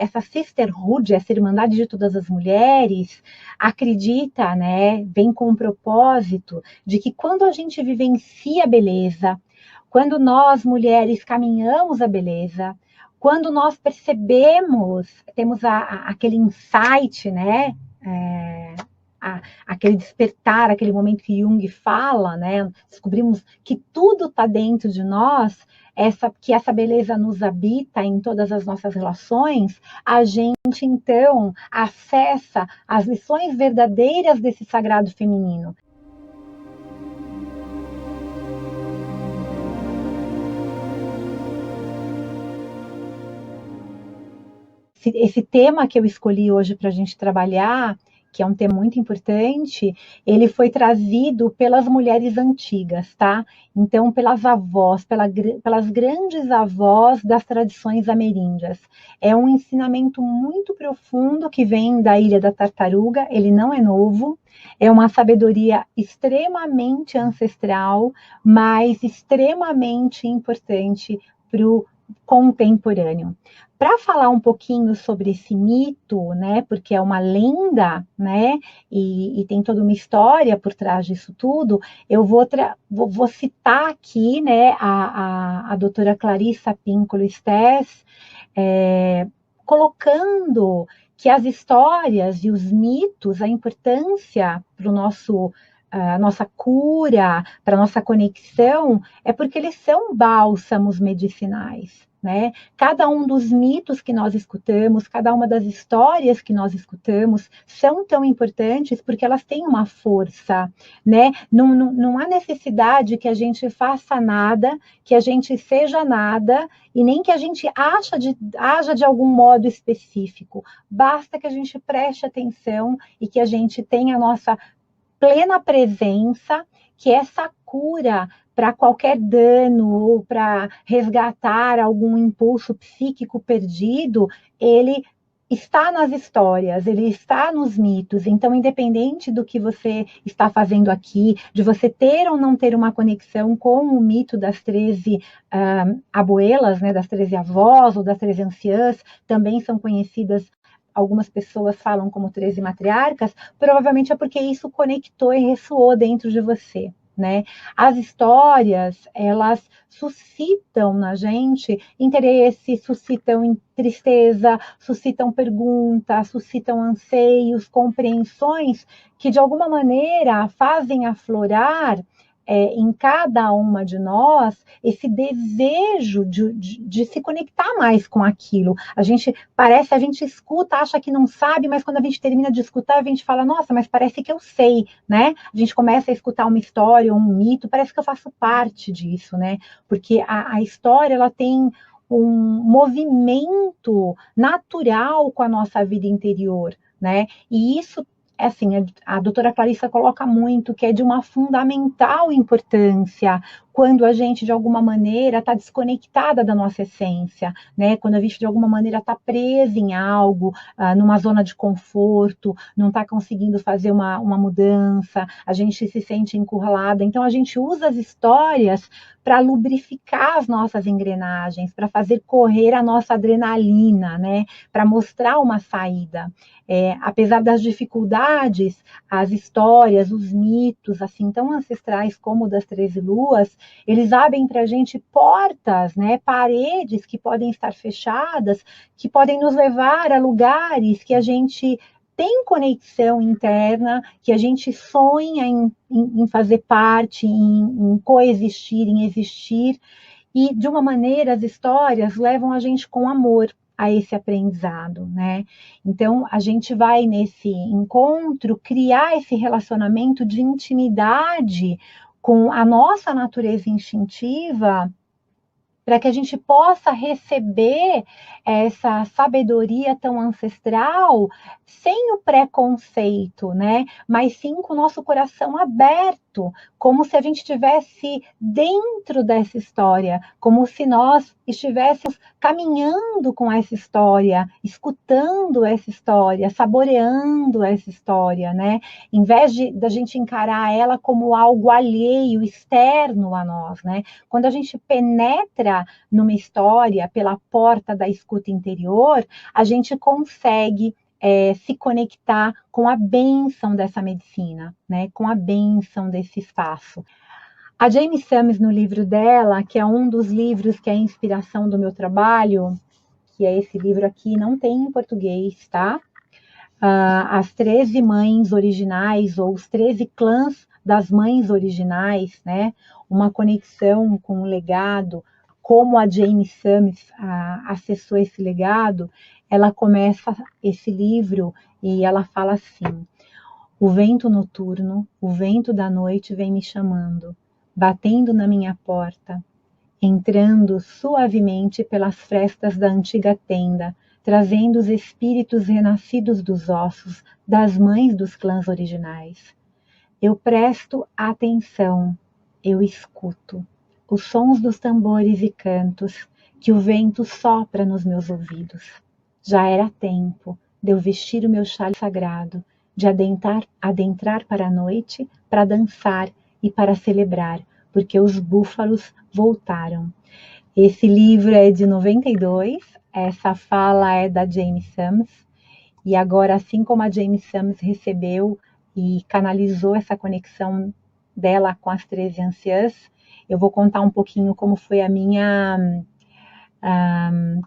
essa sisterhood, essa irmandade de todas as mulheres, acredita, né, vem com o propósito de que quando a gente vivencia a beleza, quando nós, mulheres, caminhamos a beleza, quando nós percebemos, temos aquele insight, né, aquele despertar, aquele momento que Jung fala, né, descobrimos que tudo está dentro de nós, que essa beleza nos habita em todas as nossas relações, a gente então acessa as lições verdadeiras desse sagrado feminino. Esse tema que eu escolhi hoje para a gente trabalhar, que é um tema muito importante, ele foi trazido pelas mulheres antigas, tá? Então, pelas avós, pelas grandes avós das tradições ameríndias. É um ensinamento muito profundo que vem da Ilha da Tartaruga, ele não é novo, é uma sabedoria extremamente ancestral, mas extremamente importante para o contemporâneo. Para falar um pouquinho sobre esse mito, né, porque é uma lenda, né, e tem toda uma história por trás disso tudo, eu vou citar aqui, né, a doutora Clarissa Pinkola Estés, colocando que as histórias e os mitos, a importância para o nosso a nossa cura, para a nossa conexão, é porque eles são bálsamos medicinais. Né? Cada um dos mitos que nós escutamos, cada uma das histórias que nós escutamos são tão importantes porque elas têm uma força, né? Não há necessidade que a gente faça nada, que a gente seja nada e nem que a gente haja de algum modo específico. Basta que a gente preste atenção e que a gente tenha a nossa plena presença, que essa cura para qualquer dano ou para resgatar algum impulso psíquico perdido, ele está nas histórias, ele está nos mitos. Então, independente do que você está fazendo aqui, de você ter ou não ter uma conexão com o mito das 13 abuelas, né, das 13 avós ou das 13 anciãs, também são conhecidas. Algumas pessoas falam como 13 matriarcas, provavelmente é porque isso conectou e ressoou dentro de você. Né? As histórias, elas suscitam na gente interesse, suscitam tristeza, suscitam perguntas, suscitam anseios, compreensões que de alguma maneira fazem aflorar em cada uma de nós esse desejo de se conectar mais com aquilo. A gente escuta, acha que não sabe, mas quando a gente termina de escutar, a gente fala, nossa, mas parece que eu sei, né? A gente começa a escutar uma história, um mito, parece que eu faço parte disso, né? Porque a história, ela tem um movimento natural com a nossa vida interior, né? E isso assim, a doutora Clarissa coloca muito que é de uma fundamental importância quando a gente, de alguma maneira, está desconectada da nossa essência, né? Quando a gente, de alguma maneira, está presa em algo, numa zona de conforto, não está conseguindo fazer uma mudança, a gente se sente encurralada. Então, a gente usa as histórias para lubrificar as nossas engrenagens, para fazer correr a nossa adrenalina, né? Para mostrar uma saída. Apesar das dificuldades, as histórias, os mitos, assim, tão ancestrais como o das 13 luas, eles abrem para a gente portas, né, paredes que podem estar fechadas, que podem nos levar a lugares que a gente tem conexão interna, que a gente sonha em fazer parte, em coexistir, em existir. E, de uma maneira, as histórias levam a gente com amor a esse aprendizado, né? Então, a gente vai nesse encontro criar esse relacionamento de intimidade com a nossa natureza instintiva, para que a gente possa receber essa sabedoria tão ancestral sem o preconceito, né? Mas sim com o nosso coração aberto, como se a gente estivesse dentro dessa história, como se nós estivéssemos caminhando com essa história, escutando essa história, saboreando essa história, né? Em vez da gente encarar ela como algo alheio, externo a nós, né? Quando a gente penetra entra numa história pela porta da escuta interior, a gente consegue se conectar com a bênção dessa medicina, né? Com a bênção desse espaço. A Jamie Sams, no livro dela, que é um dos livros que é a inspiração do meu trabalho, que é esse livro aqui, não tem em português, tá? As 13 mães originais, ou os 13 clãs das mães originais, né? Uma conexão com o legado, como a Jamie Sams acessou esse legado, ela começa esse livro e ela fala assim: o vento noturno, o vento da noite vem me chamando, batendo na minha porta, entrando suavemente pelas frestas da antiga tenda, trazendo os espíritos renascidos dos ossos das mães dos clãs originais. Eu presto atenção, eu escuto os sons dos tambores e cantos que o vento sopra nos meus ouvidos. Já era tempo de eu vestir o meu chale sagrado, de adentrar para a noite, para dançar e para celebrar, porque os búfalos voltaram. Esse livro é de 92, essa fala é da Jamie Sams, e agora, assim como a Jamie Sams recebeu e canalizou essa conexão dela com as 13 anciãs, eu vou contar um pouquinho como foi a minha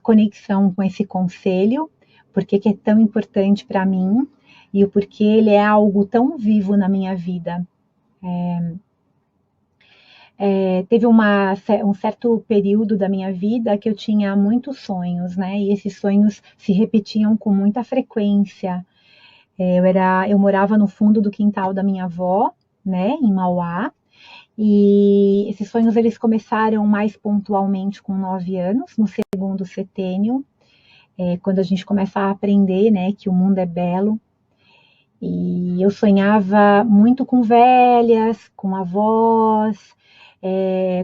conexão com esse conselho, porque que é tão importante para mim e o porquê ele é algo tão vivo na minha vida. Teve um certo período da minha vida que eu tinha muitos sonhos, né? E esses sonhos se repetiam com muita frequência. Eu morava no fundo do quintal da minha avó, né, em Mauá, e esses sonhos eles começaram mais pontualmente com 9 anos, no segundo setênio, quando a gente começa a aprender, né, que o mundo é belo. E eu sonhava muito com velhas, com avós,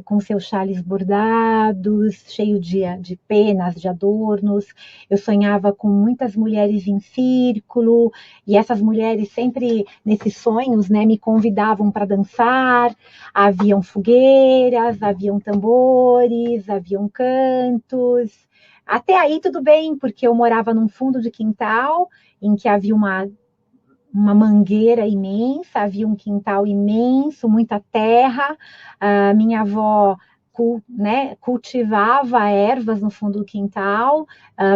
com seus chales bordados, cheio de penas, de adornos. Eu sonhava com muitas mulheres em círculo, e essas mulheres sempre, nesses sonhos, né, me convidavam para dançar. Haviam fogueiras, haviam tambores, haviam cantos. Até aí tudo bem, porque eu morava num fundo de quintal, em que havia uma mangueira imensa, havia um quintal imenso, muita terra. A minha avó cultivava ervas no fundo do quintal,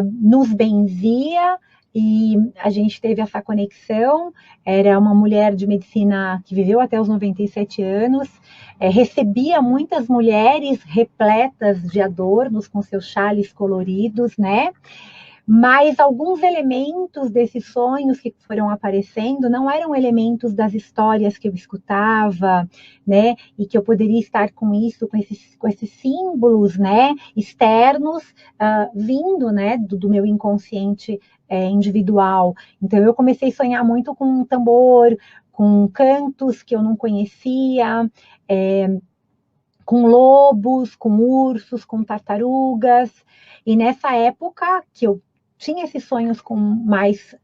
nos benzia, e a gente teve essa conexão. Era uma mulher de medicina que viveu até os 97 anos, recebia muitas mulheres repletas de adornos com seus chales coloridos, né? Mas alguns elementos desses sonhos que foram aparecendo não eram elementos das histórias que eu escutava, né? E que eu poderia estar com isso, com esses símbolos, né? Externos, vindo, né? Do meu inconsciente individual. Então eu comecei a sonhar muito com um tambor, com cantos que eu não conhecia, com lobos, com ursos, com tartarugas. E nessa época que eu tinha esses sonhos com mais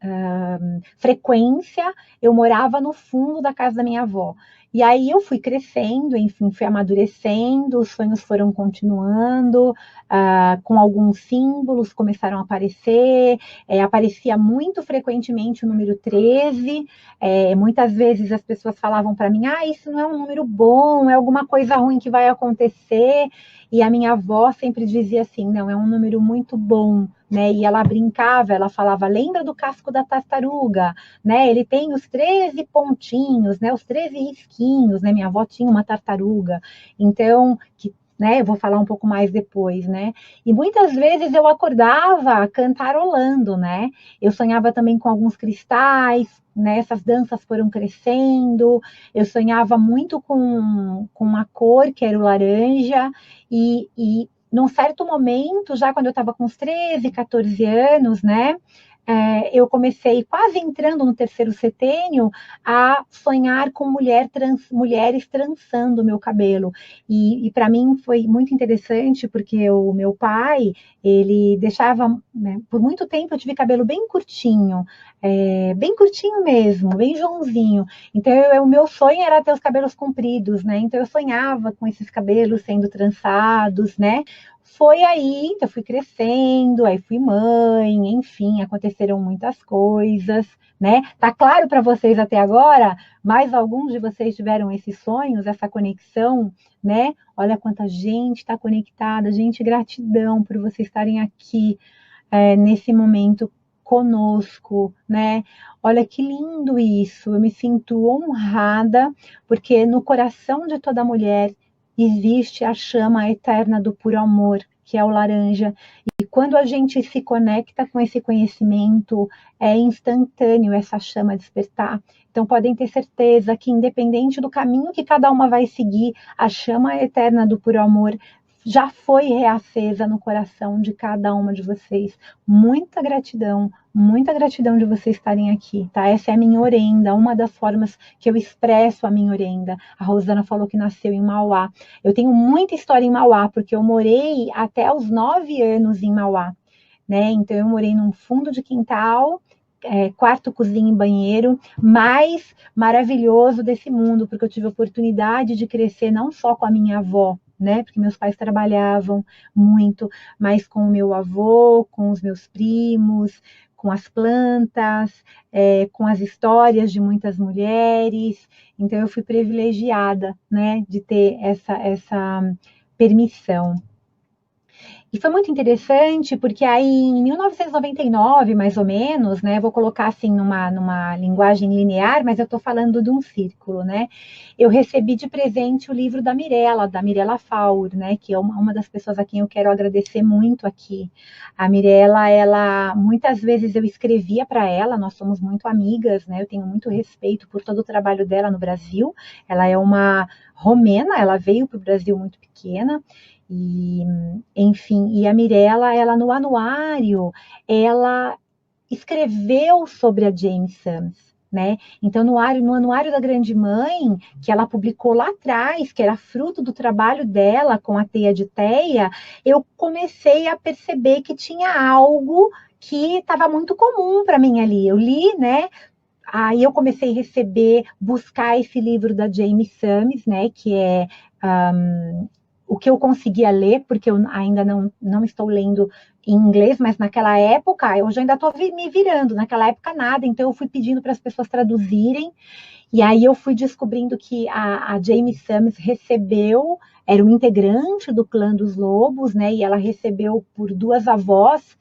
frequência, eu morava no fundo da casa da minha avó. E aí eu fui crescendo, enfim, fui amadurecendo, os sonhos foram continuando, com alguns símbolos começaram a aparecer, aparecia muito frequentemente o número 13, muitas vezes as pessoas falavam para mim, isso não é um número bom, é alguma coisa ruim que vai acontecer, e a minha avó sempre dizia assim, não, é um número muito bom, né? E ela brincava, ela falava, lembra do casco da tartaruga, né? Ele tem os 13 pontinhos, né? Os 13 risquinhos, né? Minha avó tinha uma tartaruga, então, né? Eu vou falar um pouco mais depois, né? E muitas vezes eu acordava cantarolando, né? Eu sonhava também com alguns cristais, né? Essas danças foram crescendo. Eu sonhava muito com uma cor que era o laranja, e num certo momento, já quando eu estava com uns 13, 14 anos, né? Eu comecei, quase entrando no terceiro setênio, a sonhar com mulheres trançando o meu cabelo. E para mim foi muito interessante, porque o meu pai, ele deixava, né, por muito tempo eu tive cabelo bem curtinho mesmo, bem Joãozinho. Então, o meu sonho era ter os cabelos compridos, né? Então, eu sonhava com esses cabelos sendo trançados, né? foi aí que eu fui crescendo, aí fui mãe, enfim, aconteceram muitas coisas, né? Tá claro para vocês até agora? Mais alguns de vocês tiveram esses sonhos, essa conexão, né? Olha quanta gente está conectada, gente, gratidão por vocês estarem aqui nesse momento conosco, né? Olha que lindo isso, eu me sinto honrada, porque no coração de toda mulher existe a chama eterna do puro amor, que é o laranja. E quando a gente se conecta com esse conhecimento, é instantâneo essa chama despertar. Então podem ter certeza que independente do caminho que cada uma vai seguir, a chama eterna do puro amor já foi reacesa no coração de cada uma de vocês. Muita gratidão de vocês estarem aqui, tá? Essa é a minha orenda, uma das formas que eu expresso a minha orenda. A Rosana falou que nasceu em Mauá. Eu tenho muita história em Mauá, porque eu morei até os 9 anos em Mauá, né? Então eu morei num fundo de quintal, quarto, cozinha e banheiro, mais maravilhoso desse mundo, porque eu tive a oportunidade de crescer não só com a minha avó, né? Porque meus pais trabalhavam muito, mas com o meu avô, com os meus primos, com as plantas, com as histórias de muitas mulheres. Então eu fui privilegiada, né, de ter essa permissão. E foi muito interessante, porque aí em 1999, mais ou menos, né, vou colocar assim numa linguagem linear, mas eu estou falando de um círculo, né? Eu recebi de presente o livro da Mirella Faur, né, que é uma das pessoas a quem eu quero agradecer muito aqui. A Mirella, ela, muitas vezes eu escrevia para ela, nós somos muito amigas, né? Eu tenho muito respeito por todo o trabalho dela no Brasil. Ela é uma romena, ela veio para o Brasil muito pequena, e, enfim, e a Mirella, ela no anuário, ela escreveu sobre a Jane Sams, né? Então, no anuário da Grande Mãe, que ela publicou lá atrás, que era fruto do trabalho dela com a teia de teia, eu comecei a perceber que tinha algo que estava muito comum para mim ali. Eu li, né? Aí eu comecei a buscar esse livro da Jane Sams, né? Que é o que eu conseguia ler, porque eu ainda não estou lendo em inglês, mas naquela época, eu já ainda estou me virando, naquela época nada, então eu fui pedindo para as pessoas traduzirem, e aí eu fui descobrindo que a Jamie Sams era um integrante do clã dos lobos, né, e ela recebeu por 2 avós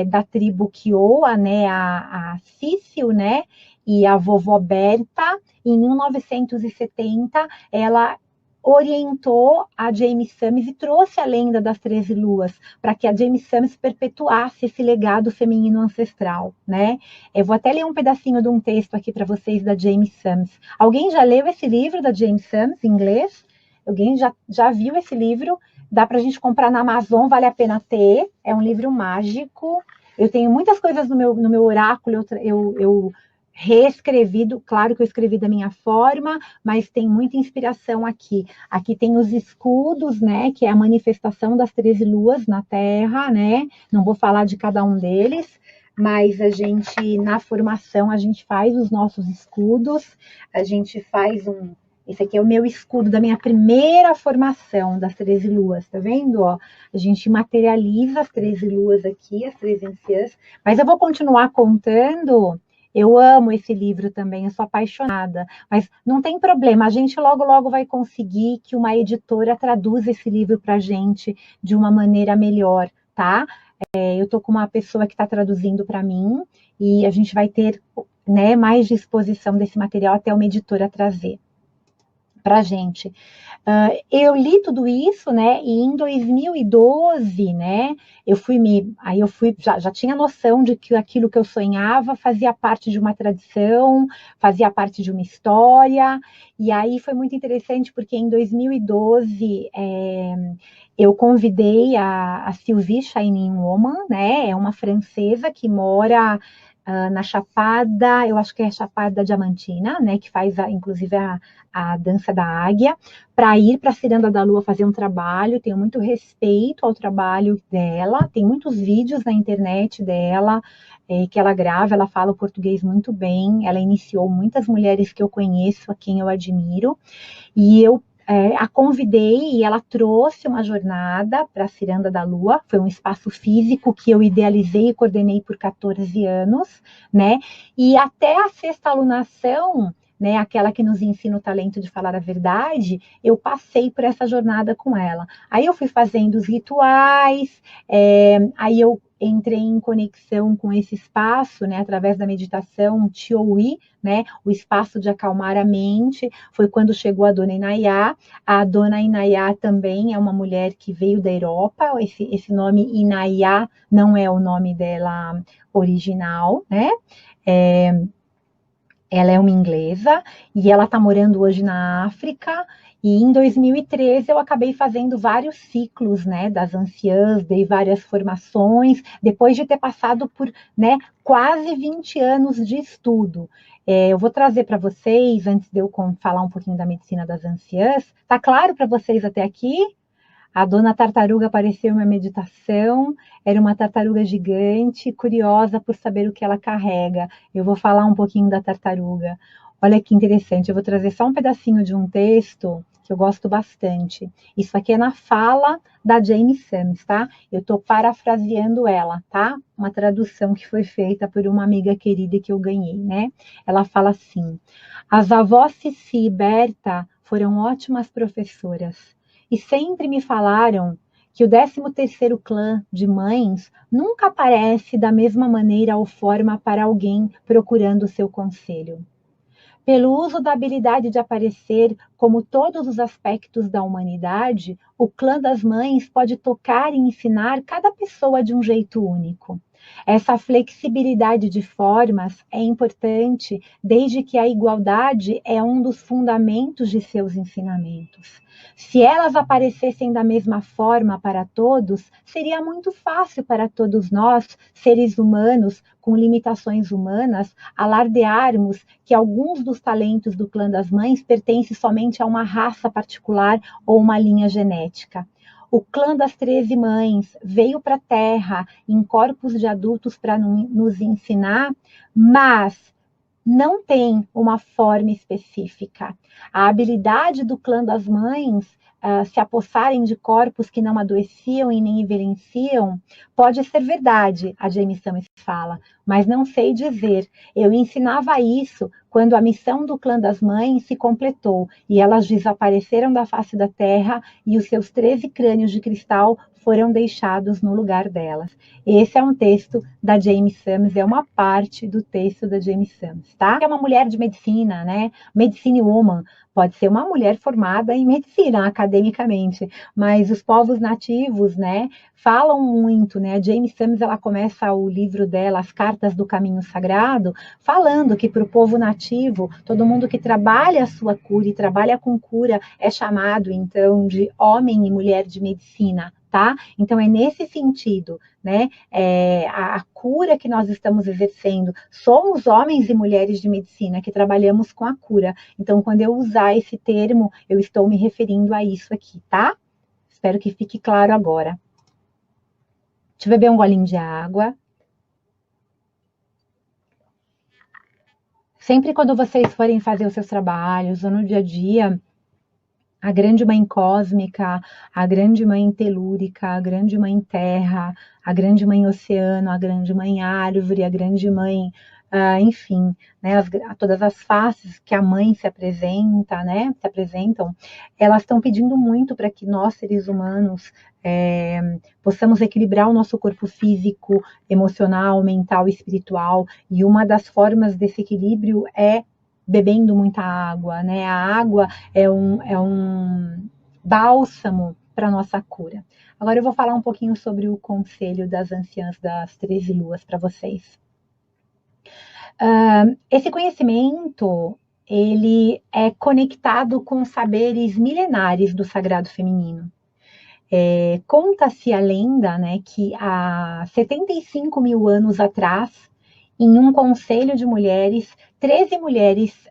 da tribo Kiowa, né, a Cício, né, e a vovó Berta. Em 1970, ela orientou a Jamie Sams e trouxe a lenda das 13 luas, para que a Jamie Sams perpetuasse esse legado feminino ancestral, né? Eu vou até ler um pedacinho de um texto aqui para vocês da Jamie Sams. Alguém já leu esse livro da Jamie Sams em inglês? Alguém já viu esse livro? Dá para a gente comprar na Amazon, vale a pena ter. É um livro mágico. Eu tenho muitas coisas no meu oráculo, eu reescrevido, claro que eu escrevi da minha forma, mas tem muita inspiração aqui. Aqui tem os escudos, né, que é a manifestação das 13 luas na Terra, né? Não vou falar de cada um deles, mas a gente, na formação, a gente faz os nossos escudos, a gente faz esse aqui é o meu escudo da minha primeira formação das 13 luas, tá vendo? Ó, a gente materializa as 13 luas aqui, as 13 anciãs, mas eu vou continuar contando. Eu amo esse livro também, eu sou apaixonada, mas não tem problema, a gente logo, logo vai conseguir que uma editora traduza esse livro para a gente de uma maneira melhor, tá? Eu estou com uma pessoa que está traduzindo para mim e a gente vai ter, né, mais disposição desse material até uma editora trazer para a gente. Eu li tudo isso, né? E em 2012, né? Aí eu fui, já tinha noção de que aquilo que eu sonhava fazia parte de uma tradição, fazia parte de uma história. E aí foi muito interessante porque em 2012 eu convidei a Sylvie Shining Woman, né? É uma francesa que mora na Chapada, eu acho que é a Chapada Diamantina, né? Que faz inclusive a dança da águia, para ir para a Ciranda da Lua fazer um trabalho. Tenho muito respeito ao trabalho dela, tem muitos vídeos na internet dela que ela grava, ela fala o português muito bem, ela iniciou muitas mulheres que eu conheço, a quem eu admiro, e eu a convidei e ela trouxe uma jornada para a Ciranda da Lua. Foi um espaço físico que eu idealizei e coordenei por 14 anos, né? E até a sexta alunação, né, aquela que nos ensina o talento de falar a verdade, eu passei por essa jornada com ela. Aí eu fui fazendo os rituais, aí eu entrei em conexão com esse espaço, né, através da meditação Tioui, né, o espaço de acalmar a mente. Foi quando chegou a Dona Inayá. A Dona Inayá também é uma mulher que veio da Europa. Esse nome Inayá não é o nome dela original, né? Ela é uma inglesa e ela está morando hoje na África. E em 2013 eu acabei fazendo vários ciclos, né, das anciãs, dei várias formações, depois de ter passado por, né, quase 20 anos de estudo. Eu vou trazer para vocês, antes de eu falar um pouquinho da medicina das anciãs, tá claro para vocês até aqui? A dona tartaruga apareceu em uma meditação, era uma tartaruga gigante, curiosa por saber o que ela carrega. Eu vou falar um pouquinho da tartaruga. Olha que interessante, eu vou trazer só um pedacinho de um texto que eu gosto bastante. Isso aqui é na fala da Jane Sams, tá? Eu estou parafraseando ela, tá? Uma tradução que foi feita por uma amiga querida que eu ganhei, né? Ela fala assim: as avós Cici e Berta foram ótimas professoras e sempre me falaram que o 13º clã de mães nunca aparece da mesma maneira ou forma para alguém procurando o seu conselho. Pelo uso da habilidade de aparecer como todos os aspectos da humanidade, o clã das mães pode tocar e ensinar cada pessoa de um jeito único. Essa flexibilidade de formas é importante desde que a igualdade é um dos fundamentos de seus ensinamentos. Se elas aparecessem da mesma forma para todos, seria muito fácil para todos nós, seres humanos com limitações humanas, alardearmos que alguns dos talentos do clã das mães pertencem somente a uma raça particular ou uma linha genética. O clã das 13 mães veio para a Terra em corpos de adultos para nos ensinar, mas não tem uma forma específica. A habilidade do clã das mães se apossarem de corpos que não adoeciam e nem envelheciam, pode ser verdade, a Jamie Summers fala, mas não sei dizer. Eu ensinava isso quando a missão do clã das mães se completou e elas desapareceram da face da terra e os seus 13 crânios de cristal foram deixados no lugar delas. Esse é um texto da Jamie Summers, é uma parte do texto da Jamie Summers, tá? É uma mulher de medicina, né? Medicine Woman, pode ser uma mulher formada em medicina academicamente, mas os povos nativos, né, falam muito, né? A Jamie Summers, ela começa o livro dela, As Cartas do Caminho Sagrado, falando que para o povo nativo, todo mundo que trabalha a sua cura e trabalha com cura é chamado, então, de homem e mulher de medicina, tá? Então, é nesse sentido, né? A cura que nós estamos exercendo, somos homens e mulheres de medicina que trabalhamos com a cura. Então, quando eu usar esse termo, eu estou me referindo a isso aqui, tá? Espero que fique claro agora. Deixa eu beber um golinho de água. Sempre quando vocês forem fazer os seus trabalhos ou no dia a dia, a grande mãe cósmica, a grande mãe telúrica, a grande mãe terra, a grande mãe oceano, a grande mãe árvore, a grande mãe, enfim, né, todas as faces que a mãe se apresenta, né, se apresentam, elas estão pedindo muito para que nós, seres humanos, possamos equilibrar o nosso corpo físico, emocional, mental e espiritual, e uma das formas desse equilíbrio é bebendo muita água, né? A água é um bálsamo para a nossa cura. Agora eu vou falar um pouquinho sobre o conselho das anciãs das 13 luas para vocês. Esse conhecimento, ele é conectado com saberes milenares do sagrado feminino. Conta-se a lenda, né, que há 75 mil anos atrás, em um conselho de mulheres, 13 mulheres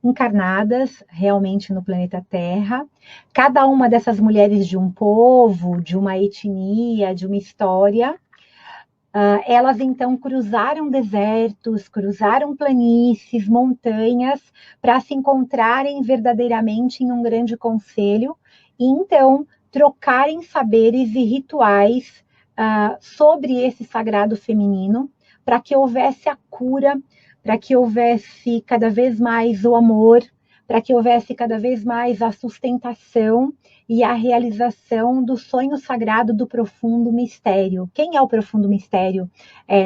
encarnadas realmente no planeta Terra, cada uma dessas mulheres de um povo, de uma etnia, de uma história, Elas então cruzaram desertos, cruzaram planícies, montanhas, para se encontrarem verdadeiramente em um grande conselho, e então trocarem saberes e rituais sobre esse sagrado feminino, para que houvesse a cura, para que houvesse cada vez mais o amor, para que houvesse cada vez mais a sustentação e a realização do sonho sagrado do profundo mistério. Quem é o profundo mistério?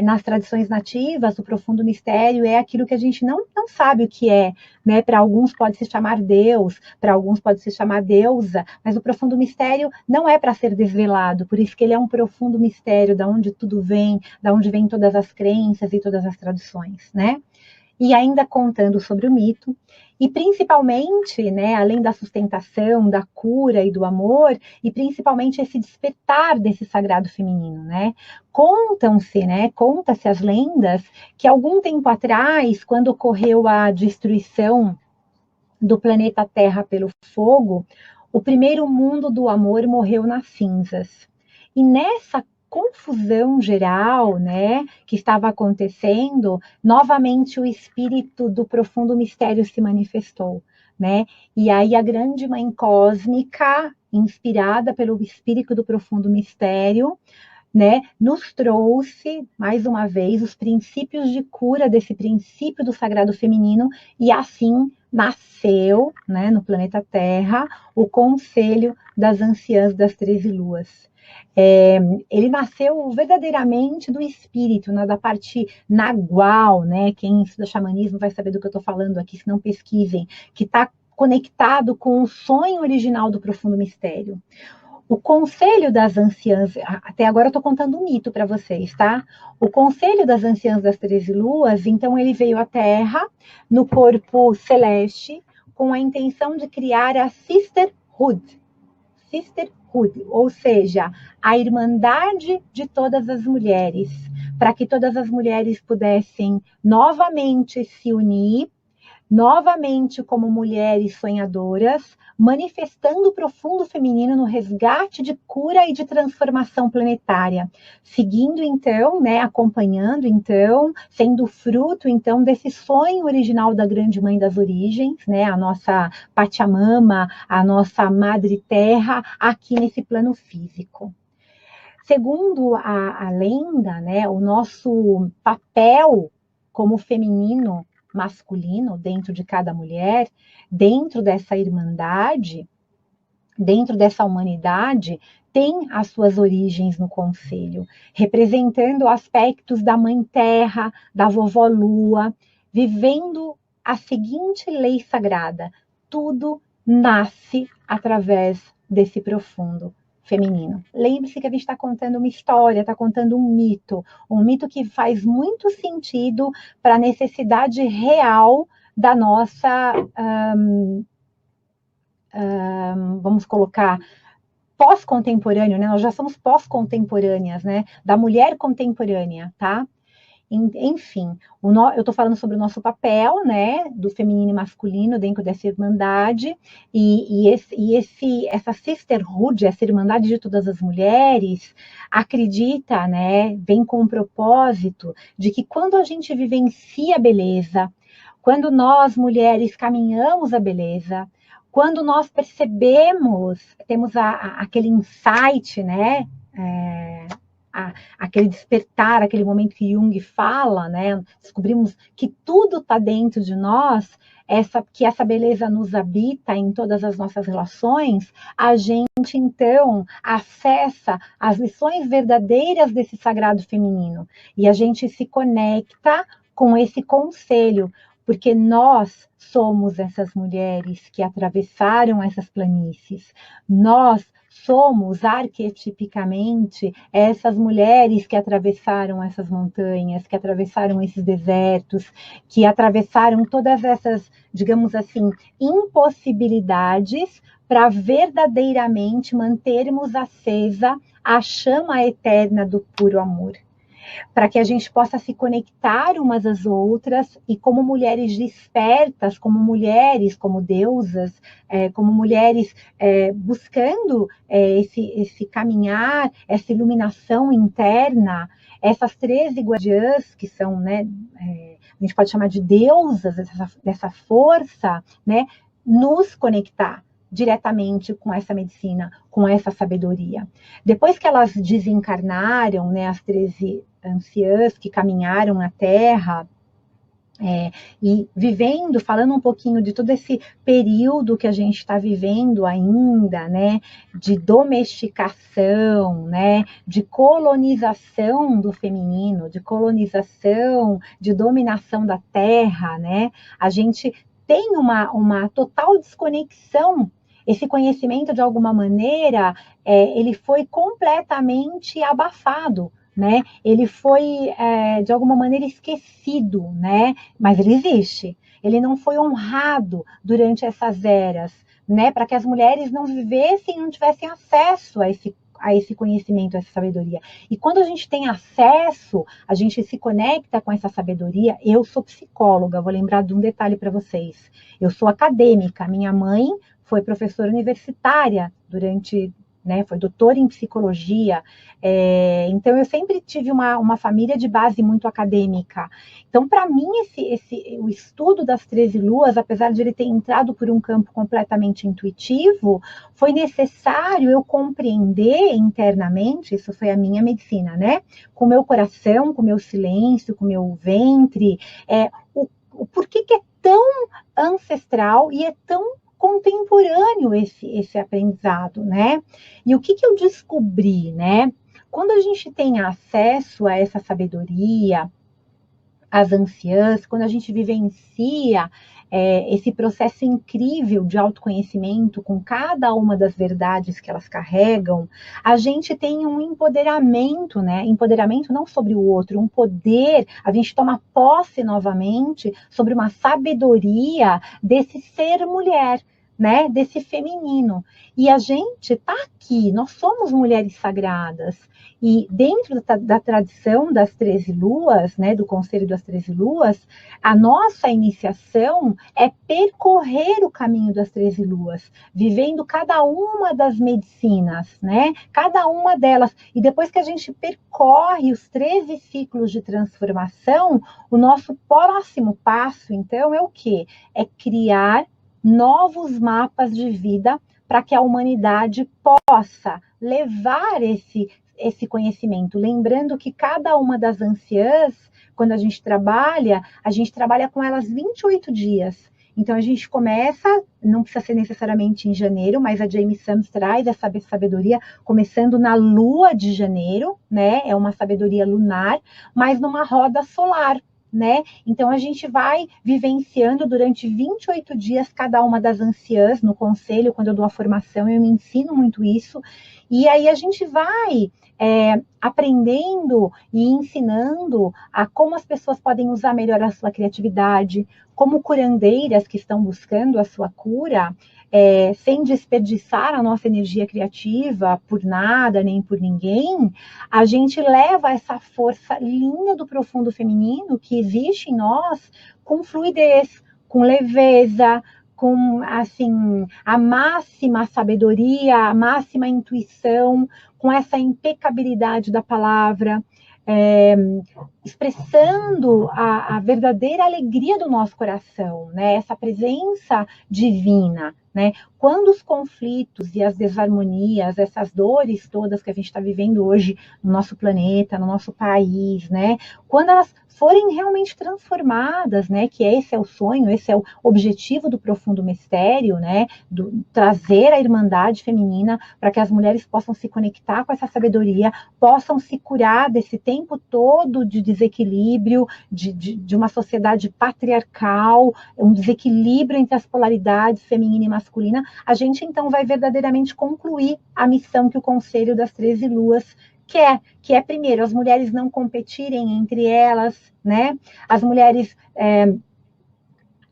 Nas tradições nativas, o profundo mistério é aquilo que a gente não sabe o que é, né? Para alguns pode se chamar Deus, para alguns pode se chamar deusa, mas o profundo mistério não é para ser desvelado, por isso que ele é um profundo mistério, da onde tudo vem, da onde vêm todas as crenças e todas as tradições, né? E ainda contando sobre o mito, e principalmente, né, além da sustentação, da cura e do amor, e principalmente esse despertar desse sagrado feminino, né? Conta-se as lendas que algum tempo atrás, quando ocorreu a destruição do planeta Terra pelo fogo, o primeiro mundo do amor morreu nas cinzas. E nessa confusão geral, né, que estava acontecendo, novamente o espírito do profundo mistério se manifestou, né? E aí a grande mãe cósmica, inspirada pelo espírito do profundo mistério, né, nos trouxe, mais uma vez, os princípios de cura desse princípio do sagrado feminino, e assim nasceu, né, no planeta Terra, o Conselho das Anciãs das 13 Luas. Ele nasceu verdadeiramente do espírito, né, da parte nagual, né? Quem estuda xamanismo vai saber do que eu estou falando aqui, se não pesquisem, que está conectado com o sonho original do profundo mistério. O Conselho das Anciãs, até agora eu estou contando um mito para vocês, tá? O Conselho das Anciãs das 13 Luas, então ele veio à Terra, no corpo celeste, com a intenção de criar a Sisterhood, ou seja, a irmandade de todas as mulheres, para que todas as mulheres pudessem novamente se unir, novamente como mulheres sonhadoras, manifestando o profundo feminino no resgate de cura e de transformação planetária, seguindo então, né, acompanhando então, sendo fruto então desse sonho original da grande mãe das origens, né, a nossa Pachamama, a nossa Madre Terra, aqui nesse plano físico. Segundo a lenda, né, o nosso papel como feminino masculino dentro de cada mulher, dentro dessa irmandade, dentro dessa humanidade, tem as suas origens no conselho, representando aspectos da Mãe Terra, da Vovó Lua, vivendo a seguinte lei sagrada: tudo nasce através desse profundo feminino. Lembre-se que a gente está contando uma história, está contando um mito que faz muito sentido para a necessidade real da nossa, vamos colocar, pós-contemporâneo, né? Nós já somos pós-contemporâneas, né? Da mulher contemporânea, tá? Enfim, eu estou falando sobre o nosso papel, né, do feminino e masculino dentro dessa irmandade, essa sisterhood, essa irmandade de todas as mulheres, acredita, né, vem com o propósito de que quando a gente vivencia a beleza, quando nós, mulheres, caminhamos a beleza, quando nós percebemos, temos aquele insight, né, aquele despertar, aquele momento que Jung fala, né? Descobrimos que tudo está dentro de nós, que essa beleza nos habita em todas as nossas relações, a gente então acessa as lições verdadeiras desse sagrado feminino e a gente se conecta com esse conselho, porque nós somos essas mulheres que atravessaram essas planícies, nós somos arquetipicamente essas mulheres que atravessaram essas montanhas, que atravessaram esses desertos, que atravessaram todas essas, digamos assim, impossibilidades para verdadeiramente mantermos acesa a chama eterna do puro amor, para que a gente possa se conectar umas às outras e como mulheres despertas, como mulheres, como deusas, como mulheres buscando esse caminhar, essa iluminação interna, essas 13 guardiãs, que são, né, a gente pode chamar de deusas dessa força, né, nos conectar diretamente com essa medicina, com essa sabedoria. Depois que elas desencarnaram, né, as 13 anciãs que caminharam na Terra, e vivendo, falando um pouquinho de todo esse período que a gente está vivendo ainda, né, de domesticação, né, de colonização do feminino, de colonização, de dominação da terra, né, a gente tem uma total desconexão. Esse conhecimento, de alguma maneira, ele foi completamente abafado, né? Ele foi, de alguma maneira, esquecido, né? Mas ele existe. Ele não foi honrado durante essas eras, né? Para que as mulheres não vivessem, não tivessem acesso a esse conhecimento, a essa sabedoria. E quando a gente tem acesso, a gente se conecta com essa sabedoria. Eu sou psicóloga, vou lembrar de um detalhe para vocês. Eu sou acadêmica, minha mãe foi professora universitária durante, né, foi doutora em psicologia, então eu sempre tive uma família de base muito acadêmica. Então, para mim, o estudo das 13 luas, apesar de ele ter entrado por um campo completamente intuitivo, foi necessário eu compreender internamente, isso foi a minha medicina, né? Com o meu coração, com o meu silêncio, com o meu ventre, o porquê que é tão ancestral e é tão contemporâneo esse aprendizado, né? E o que eu descobri, né? Quando a gente tem acesso a essa sabedoria, às anciãs, quando a gente vivencia esse processo incrível de autoconhecimento com cada uma das verdades que elas carregam, a gente tem um empoderamento, né? Empoderamento não sobre o outro, um poder, a gente toma posse novamente sobre uma sabedoria desse ser mulher, né? Desse feminino. E a gente está aqui, nós somos mulheres sagradas. E dentro da tradição das 13 luas, né, do Conselho das 13 luas, a nossa iniciação é percorrer o caminho das 13 luas, vivendo cada uma das medicinas, né, cada uma delas. E depois que a gente percorre os 13 ciclos de transformação, o nosso próximo passo, então, é o quê? É criar novos mapas de vida para que a humanidade possa levar esse conhecimento. Lembrando que cada uma das anciãs, quando a gente trabalha com elas 28 dias. Então, a gente começa, não precisa ser necessariamente em janeiro, mas a Jamie Sams traz essa sabedoria começando na lua de janeiro, né? É uma sabedoria lunar, mas numa roda solar, né? Então, a gente vai vivenciando durante 28 dias cada uma das anciãs no conselho. Quando eu dou a formação, eu me ensino muito isso. E aí a gente vai aprendendo e ensinando a como as pessoas podem usar melhor a sua criatividade, como curandeiras que estão buscando a sua cura, sem desperdiçar a nossa energia criativa por nada, nem por ninguém, a gente leva essa força linda do profundo feminino que existe em nós com fluidez, com leveza, com assim a máxima sabedoria, a máxima intuição, com essa impecabilidade da palavra, expressando a verdadeira alegria do nosso coração, né? Essa presença divina, né? Quando os conflitos e as desarmonias, essas dores todas que a gente está vivendo hoje no nosso planeta, no nosso país, né? Quando elas forem realmente transformadas, né? Que esse é o sonho, esse é o objetivo do profundo mistério, né? Trazer a irmandade feminina para que as mulheres possam se conectar com essa sabedoria, possam se curar desse tempo todo de desequilíbrio, de uma sociedade patriarcal, um desequilíbrio entre as polaridades feminina e masculina. A gente então vai verdadeiramente concluir a missão que o Conselho das 13 Luas quer, que é, primeiro, as mulheres não competirem entre elas, né? As mulheres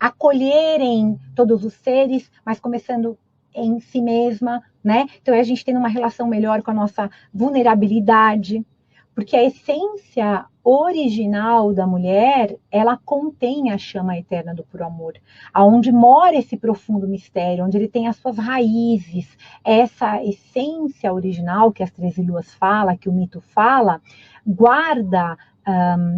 acolherem todos os seres, mas começando em si mesma, né? Então, a gente tem uma relação melhor com a nossa vulnerabilidade, Porque a essência original da mulher, ela contém a chama eterna do puro amor, aonde mora esse profundo mistério, onde ele tem as suas raízes, essa essência original que as 13 luas fala, que o mito fala, guarda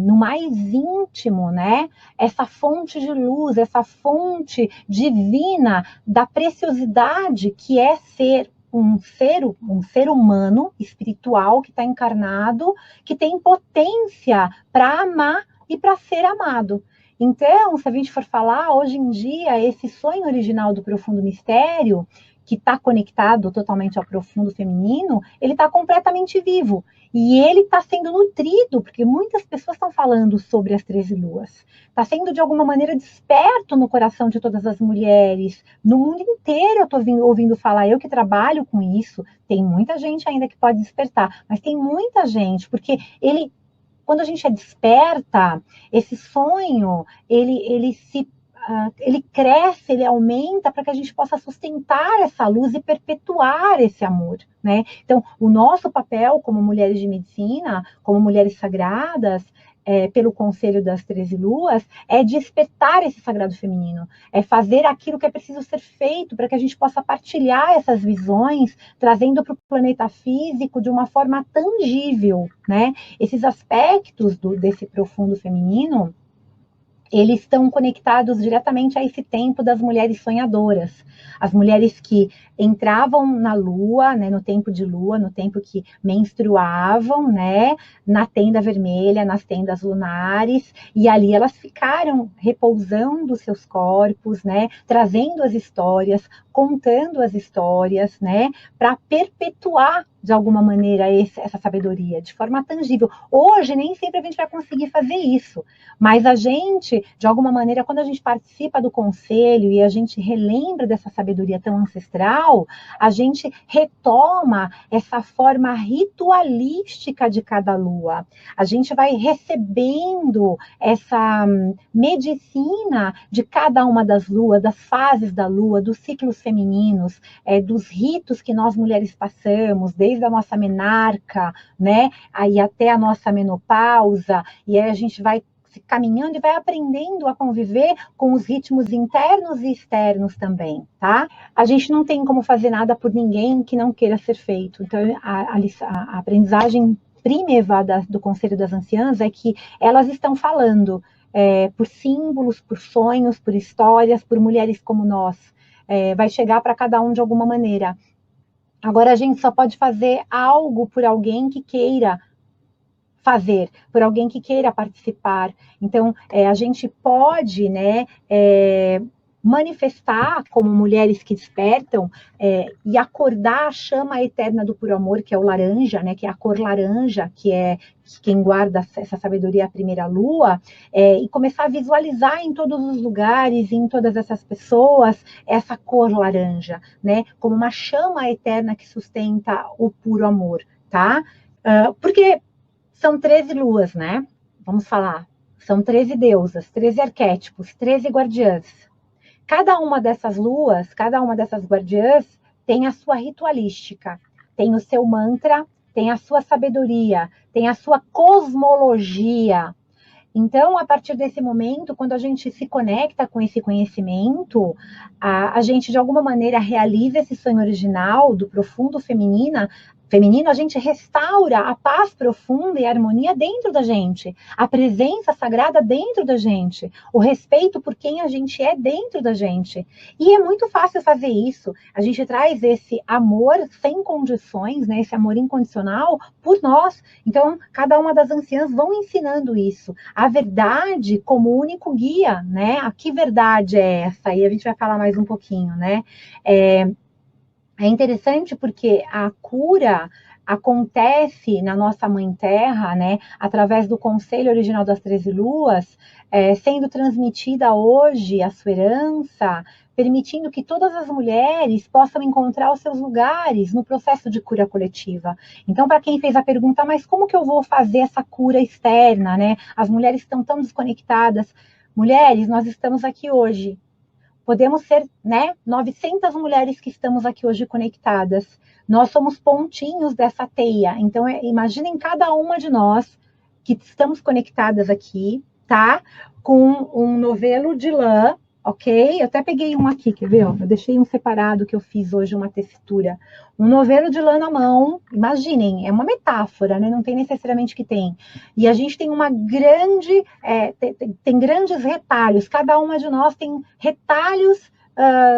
no mais íntimo, né, essa fonte de luz, essa fonte divina da preciosidade que é ser um ser humano espiritual que está encarnado, que tem potência para amar e para ser amado. Então, se a gente for falar, hoje em dia, esse sonho original do profundo mistério, que está conectado totalmente ao profundo feminino, ele está completamente vivo. E ele está sendo nutrido, porque muitas pessoas estão falando sobre as 13 luas. Está sendo, de alguma maneira, desperto no coração de todas as mulheres. No mundo inteiro eu estou ouvindo falar, eu que trabalho com isso, tem muita gente ainda que pode despertar, mas tem muita gente, porque quando a gente é desperta, esse sonho, ele cresce, ele aumenta para que a gente possa sustentar essa luz e perpetuar esse amor, né? Então, o nosso papel como mulheres de medicina, como mulheres sagradas, pelo Conselho das 13 Luas, é despertar esse sagrado feminino, é fazer aquilo que é preciso ser feito para que a gente possa partilhar essas visões, trazendo para o planeta físico de uma forma tangível, né? Esses aspectos desse profundo feminino, eles estão conectados diretamente a esse tempo das mulheres sonhadoras. As mulheres que entravam na lua, né, no tempo de lua, no tempo que menstruavam, né, na tenda vermelha, nas tendas lunares, e ali elas ficaram repousando seus corpos, né, trazendo as histórias, contando as histórias, né, para perpetuar de alguma maneira essa sabedoria, de forma tangível. Hoje nem sempre a gente vai conseguir fazer isso, mas a gente, de alguma maneira, quando a gente participa do conselho e a gente relembra dessa sabedoria tão ancestral, a gente retoma essa forma ritualística de cada lua. A gente vai recebendo essa medicina de cada uma das luas, das fases da lua, dos ciclos femininos, dos ritos que nós mulheres passamos, desde a nossa menarca, né, aí até a nossa menopausa, e aí a gente vai caminhando e vai aprendendo a conviver com os ritmos internos e externos também, tá? A gente não tem como fazer nada por ninguém que não queira ser feito. Então, a aprendizagem primeva do Conselho das Anciãs é que elas estão falando por símbolos, por sonhos, por histórias, por mulheres como nós. Vai chegar para cada um de alguma maneira. Agora, a gente só pode fazer algo por alguém que queira fazer, por alguém que queira participar. Então, a gente pode, né, manifestar como mulheres que despertam e acordar a chama eterna do puro amor, que é o laranja, né, que é a cor laranja, que é quem guarda essa sabedoria a primeira lua, e começar a visualizar em todos os lugares, em todas essas pessoas, essa cor laranja, né, como uma chama eterna que sustenta o puro amor, tá? Porque são 13 luas, né? Vamos falar. São 13 deusas, 13 arquétipos, 13 guardiãs. Cada uma dessas luas, cada uma dessas guardiãs tem a sua ritualística, tem o seu mantra, tem a sua sabedoria, tem a sua cosmologia. Então, a partir desse momento, quando a gente se conecta com esse conhecimento, a gente, de alguma maneira, realiza esse sonho original do profundo feminino, a gente restaura a paz profunda e a harmonia dentro da gente, a presença sagrada dentro da gente, o respeito por quem a gente é dentro da gente. E é muito fácil fazer isso. A gente traz esse amor sem condições, né, esse amor incondicional por nós. Então, cada uma das anciãs vão ensinando isso. A verdade como único guia, né? A que verdade é essa? E a gente vai falar mais um pouquinho, né? É interessante porque a cura acontece na nossa Mãe Terra, né, através do Conselho Original das 13 Luas, sendo transmitida hoje a sua herança, permitindo que todas as mulheres possam encontrar os seus lugares no processo de cura coletiva. Então, para quem fez a pergunta, mas como que eu vou fazer essa cura externa, né? As mulheres estão tão desconectadas. Mulheres, nós estamos aqui hoje podemos ser, né, 900 mulheres que estamos aqui hoje conectadas. Nós somos pontinhos dessa teia. Então, imaginem cada uma de nós que estamos conectadas aqui, tá? Com um novelo de lã, ok? Eu até peguei um aqui, quer ver? Ó? Eu deixei um separado que eu fiz hoje, uma textura. Um novelo de lã na mão, imaginem, é uma metáfora, né? Não tem necessariamente que tem. E a gente tem uma grande, tem grandes retalhos, cada uma de nós tem retalhos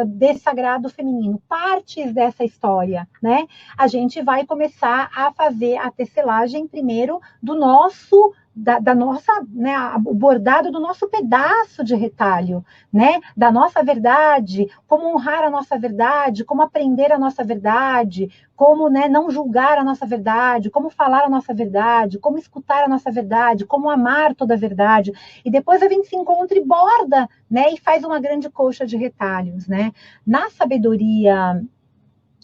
desse sagrado feminino, partes dessa história, né? A gente vai começar a fazer a tecelagem primeiro do nosso da nossa, né, o bordado do nosso pedaço de retalho, né, da nossa verdade, como honrar a nossa verdade, como aprender a nossa verdade, como, né, não julgar a nossa verdade, como falar a nossa verdade, como escutar a nossa verdade, como amar toda a verdade. E depois a gente se encontra e borda, né, e faz uma grande colcha de retalhos, né. Na sabedoria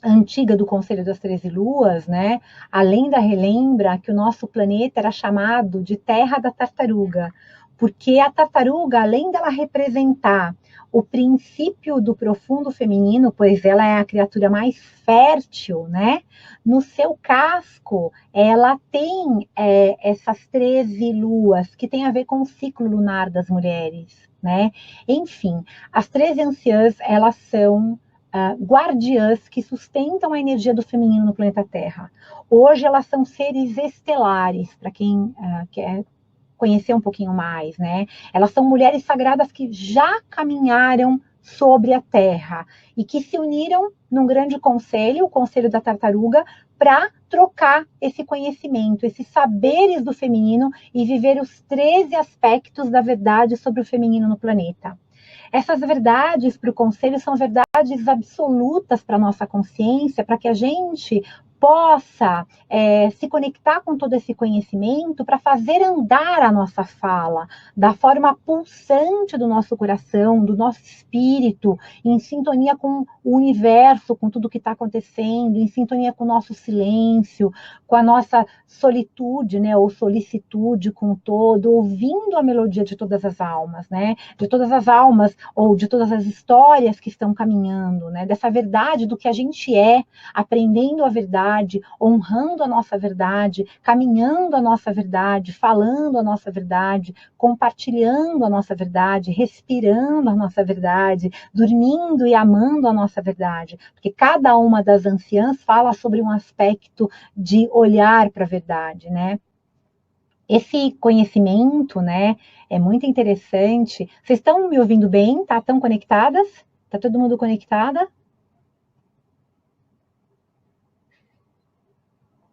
antiga do Conselho das 13 Luas, né? A lenda relembra que o nosso planeta era chamado de Terra da Tartaruga, porque a tartaruga, além dela representar o princípio do profundo feminino, pois ela é a criatura mais fértil, né? No seu casco, ela tem essas 13 luas, que tem a ver com o ciclo lunar das mulheres, né? Enfim, as 13 anciãs, elas são guardiãs que sustentam a energia do feminino no planeta Terra. Hoje elas são seres estelares, para quem quer conhecer um pouquinho mais, né? Elas são mulheres sagradas que já caminharam sobre a Terra e que se uniram num grande conselho, o Conselho da Tartaruga, para trocar esse conhecimento, esses saberes do feminino e viver os 13 aspectos da verdade sobre o feminino no planeta. Essas verdades para o conselho são verdades absolutas para a nossa consciência, para que a gente possa se conectar com todo esse conhecimento para fazer andar a nossa fala da forma pulsante do nosso coração, do nosso espírito, em sintonia com o universo, com tudo que está acontecendo, em sintonia com o nosso silêncio, com a nossa solitude, né, ou solicitude com o todo, ouvindo a melodia de todas as almas, né, de todas as almas ou de todas as histórias que estão caminhando, né, dessa verdade do que a gente é, aprendendo a verdade, honrando a nossa verdade, caminhando a nossa verdade, falando a nossa verdade, compartilhando a nossa verdade, respirando a nossa verdade, dormindo e amando a nossa verdade, porque cada uma das anciãs fala sobre um aspecto de olhar para a verdade, né? Esse conhecimento, né, é muito interessante. Vocês estão me ouvindo bem? Tá? Estão conectadas? Tá todo mundo conectada?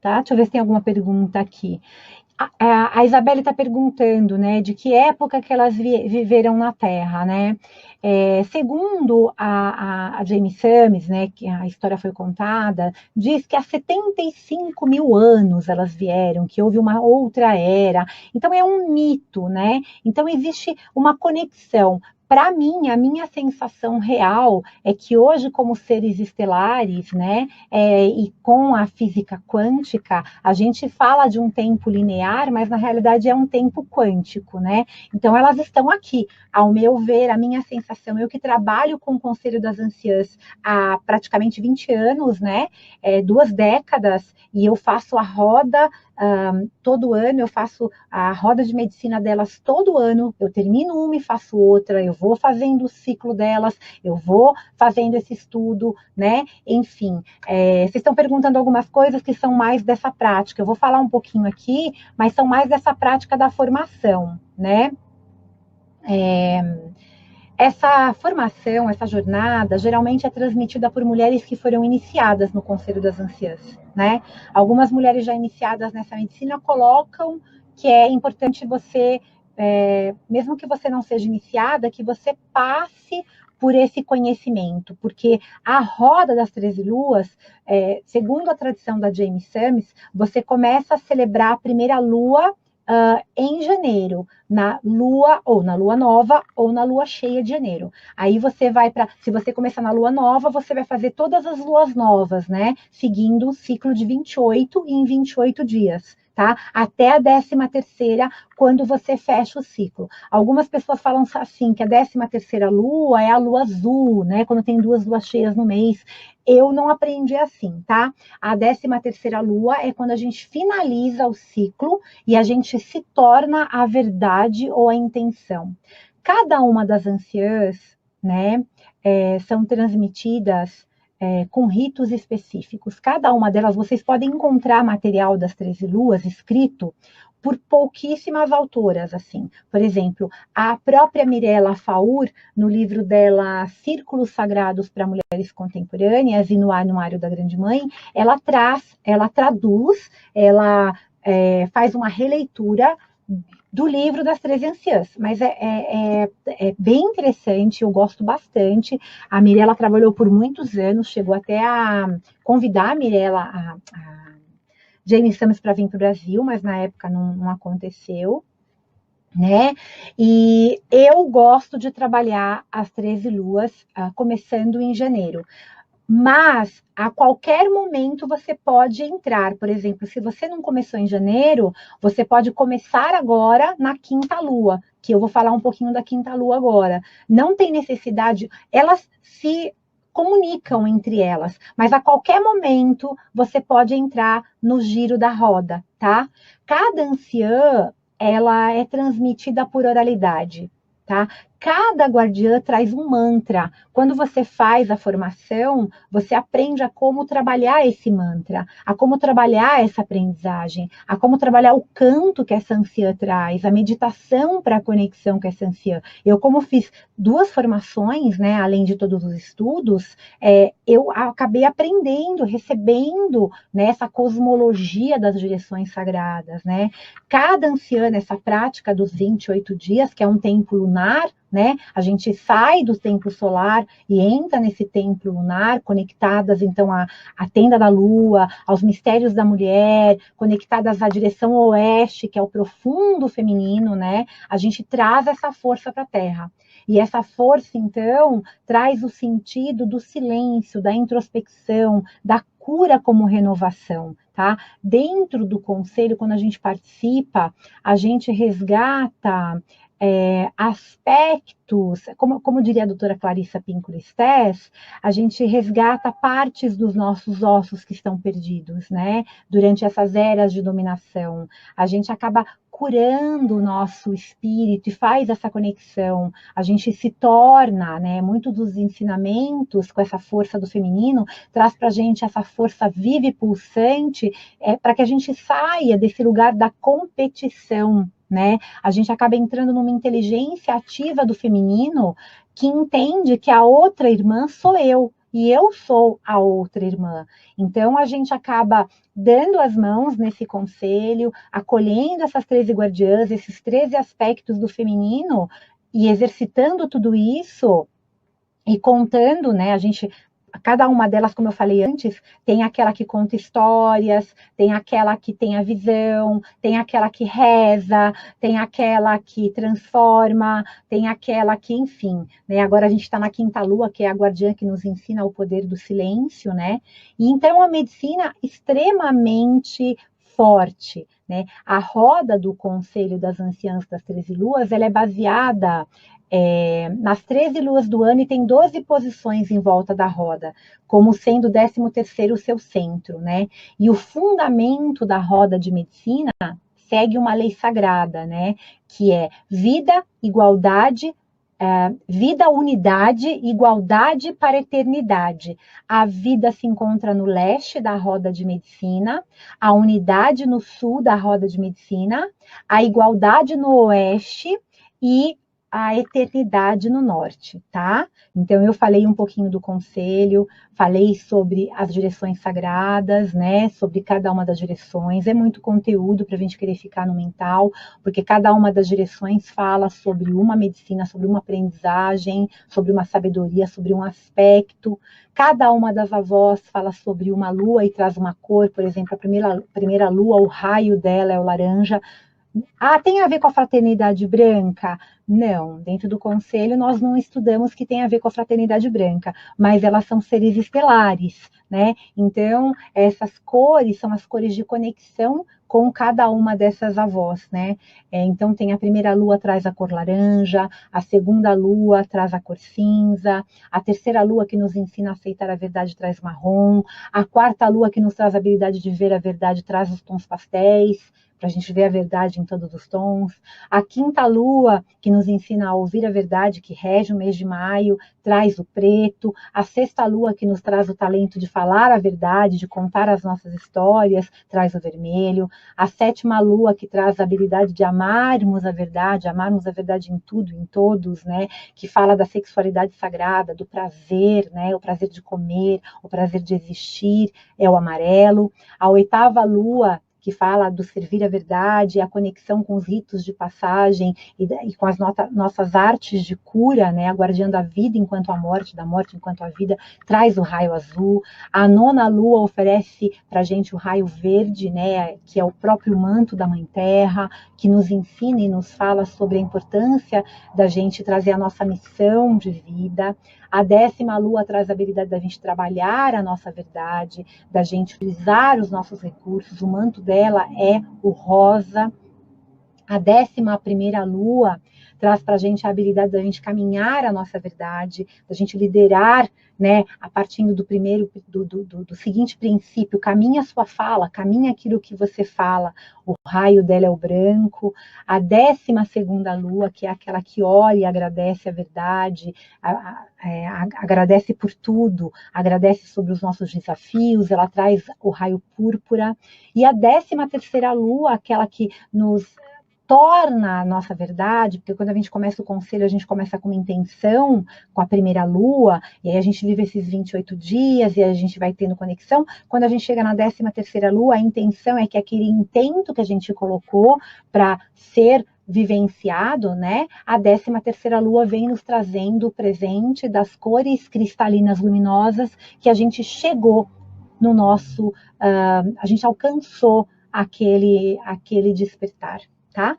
Tá? Deixa eu ver se tem alguma pergunta aqui. A Isabelle está perguntando, né, de que época que elas viveram na Terra, né? Segundo a Jamie Summers, né, que a história foi contada, diz que há 75 mil anos elas vieram, que houve uma outra era. Então é um mito, né? Então existe uma conexão. Para mim, a minha sensação real é que hoje, como seres estelares, né, e com a física quântica, a gente fala de um tempo linear, mas na realidade é um tempo quântico, né? Então elas estão aqui. Ao meu ver, a minha sensação, eu que trabalho com o Conselho das Anciãs há praticamente 20 anos, né? 2 décadas, e eu faço a roda todo ano, eu faço a roda de medicina delas todo ano, eu termino uma e faço outra, eu vou fazendo o ciclo delas, eu vou fazendo esse estudo, né? Enfim, vocês estão perguntando algumas coisas que são mais dessa prática, eu vou falar um pouquinho aqui, mas são mais dessa prática da formação, né? Essa formação, essa jornada, geralmente é transmitida por mulheres que foram iniciadas no Conselho das Anciãs, né? Algumas mulheres já iniciadas nessa medicina colocam que é importante você, mesmo que você não seja iniciada, que você passe por esse conhecimento, porque a roda das 13 luas, segundo a tradição da Jamie Summers, você começa a celebrar a primeira lua em janeiro, na lua ou na lua nova ou na lua cheia de janeiro. Aí você vai para, se você começar na lua nova, você vai fazer todas as luas novas, né? Seguindo um ciclo de 28 em 28 dias. tá? Até a 13ª, quando você fecha o ciclo. Algumas pessoas falam assim, que a 13ª lua é a lua azul, né? Quando tem 2 luas cheias no mês. Eu não aprendi assim, tá? A 13ª lua é quando a gente finaliza o ciclo e a gente se torna a verdade ou a intenção. Cada uma das anciãs, né, são transmitidas com ritos específicos. Cada uma delas, vocês podem encontrar material das 13 luas escrito por pouquíssimas autoras, assim. Por exemplo, a própria Mirella Faur, no livro dela Círculos Sagrados para Mulheres Contemporâneas e no Anuário da Grande Mãe, ela traduz, ela faz uma releitura do livro das 13 anciãs, mas é bem interessante, eu gosto bastante. A Mirella trabalhou por muitos anos, chegou até a convidar a Mirella, a Jane Summers para vir para o Brasil, mas na época não aconteceu, né? E eu gosto de trabalhar as 13 luas, começando em janeiro. Mas a qualquer momento você pode entrar. Por exemplo, se você não começou em janeiro, você pode começar agora na quinta lua, que eu vou falar um pouquinho da quinta lua agora. Não tem necessidade, elas se comunicam entre elas, mas a qualquer momento você pode entrar no giro da roda, tá? Cada anciã, ela é transmitida por oralidade, tá? Cada guardiã traz um mantra. Quando você faz a formação, você aprende a como trabalhar esse mantra, a como trabalhar essa aprendizagem, a como trabalhar o canto que essa anciã traz, a meditação para a conexão com essa anciã. Eu, como fiz 2 formações, né, além de todos os estudos, eu acabei aprendendo, recebendo, né, essa cosmologia das direções sagradas, né? Cada anciã, nessa prática dos 28 dias, que é um tempo lunar, né? A gente sai do templo solar e entra nesse templo lunar, conectadas então à tenda da lua, aos mistérios da mulher, conectadas à direção oeste, que é o profundo feminino, né? A gente traz essa força para a Terra. E essa força, então, traz o sentido do silêncio, da introspecção, da cura como renovação, tá? Dentro do conselho, quando a gente participa, a gente resgata aspectos, como diria a doutora Clarissa Pinkola-Estés, a gente resgata partes dos nossos ossos que estão perdidos, né? Durante essas eras de dominação. A gente acaba curando o nosso espírito e faz essa conexão. A gente se torna, né? Muitos dos ensinamentos com essa força do feminino traz para a gente essa força viva e pulsante, para que a gente saia desse lugar da competição, né? A gente acaba entrando numa inteligência ativa do feminino que entende que a outra irmã sou eu e eu sou a outra irmã. Então a gente acaba dando as mãos nesse conselho, acolhendo essas 13 guardiãs, esses 13 aspectos do feminino e exercitando tudo isso e contando, né? Cada uma delas, como eu falei antes, tem aquela que conta histórias, tem aquela que tem a visão, tem aquela que reza, tem aquela que transforma, tem aquela que, enfim, né? Agora a gente está na quinta lua, que é a guardiã que nos ensina o poder do silêncio, né? E então é uma medicina extremamente forte, né? A roda do Conselho das Anciãs das 13 Luas, ela é baseada nas 13 luas do ano e tem 12 posições em volta da roda, como sendo o 13º o seu centro, né? E o fundamento da roda de medicina segue uma lei sagrada, né? Que é vida, igualdade, vida, unidade, igualdade para a eternidade. A vida se encontra no leste da roda de medicina, a unidade no sul da roda de medicina, a igualdade no oeste e a eternidade no norte, tá? Então, eu falei um pouquinho do conselho, falei sobre as direções sagradas, né? Sobre cada uma das direções. É muito conteúdo para a gente querer ficar no mental, porque cada uma das direções fala sobre uma medicina, sobre uma aprendizagem, sobre uma sabedoria, sobre um aspecto. Cada uma das avós fala sobre uma lua e traz uma cor, por exemplo, a primeira lua, o raio dela é o laranja. Ah, tem a ver com a fraternidade branca? Não, dentro do conselho nós não estudamos que tem a ver com a fraternidade branca, mas elas são seres estelares, né? Então, essas cores são as cores de conexão com cada uma dessas avós, né? Então, tem a primeira lua traz a cor laranja, a segunda lua traz a cor cinza, a terceira lua que nos ensina a aceitar a verdade traz marrom, a quarta lua que nos traz a habilidade de ver a verdade traz os tons pastéis, para a gente ver a verdade em todos os tons. A quinta lua, que nos ensina a ouvir a verdade, que rege o mês de maio, traz o preto. A sexta lua, que nos traz o talento de falar a verdade, de contar as nossas histórias, traz o vermelho. A sétima lua, que traz a habilidade de amarmos a verdade em tudo, em todos, né? Que fala da sexualidade sagrada, do prazer, né? O prazer de comer, o prazer de existir, é o amarelo. A oitava lua, que fala do servir a verdade, a conexão com os ritos de passagem e com as nossas artes de cura, né, a guardiã da vida enquanto a morte, da morte enquanto a vida, traz o raio azul. A nona lua oferece para a gente o raio verde, né, que é o próprio manto da Mãe Terra, que nos ensina e nos fala sobre a importância da gente trazer a nossa missão de vida. A décima lua traz a habilidade da gente trabalhar a nossa verdade, da gente utilizar os nossos recursos. O manto dela é o rosa. A 11ª lua traz para a gente a habilidade da gente caminhar a nossa verdade, da gente liderar, né, a partir do primeiro, do seguinte princípio: caminha a sua fala, caminha aquilo que você fala. O raio dela é o branco. A 12ª lua, que é aquela que olha e agradece a verdade, agradece por tudo, agradece sobre os nossos desafios, ela traz o raio púrpura. E a 13ª lua, aquela que nos torna a nossa verdade, porque quando a gente começa o conselho, a gente começa com uma intenção, com a primeira lua, e aí a gente vive esses 28 dias, e a gente vai tendo conexão. Quando a gente chega na 13ª lua, a intenção é que aquele intento que a gente colocou para ser vivenciado, né? A 13ª lua vem nos trazendo o presente das cores cristalinas luminosas que a gente chegou no nosso, a gente alcançou aquele despertar, tá?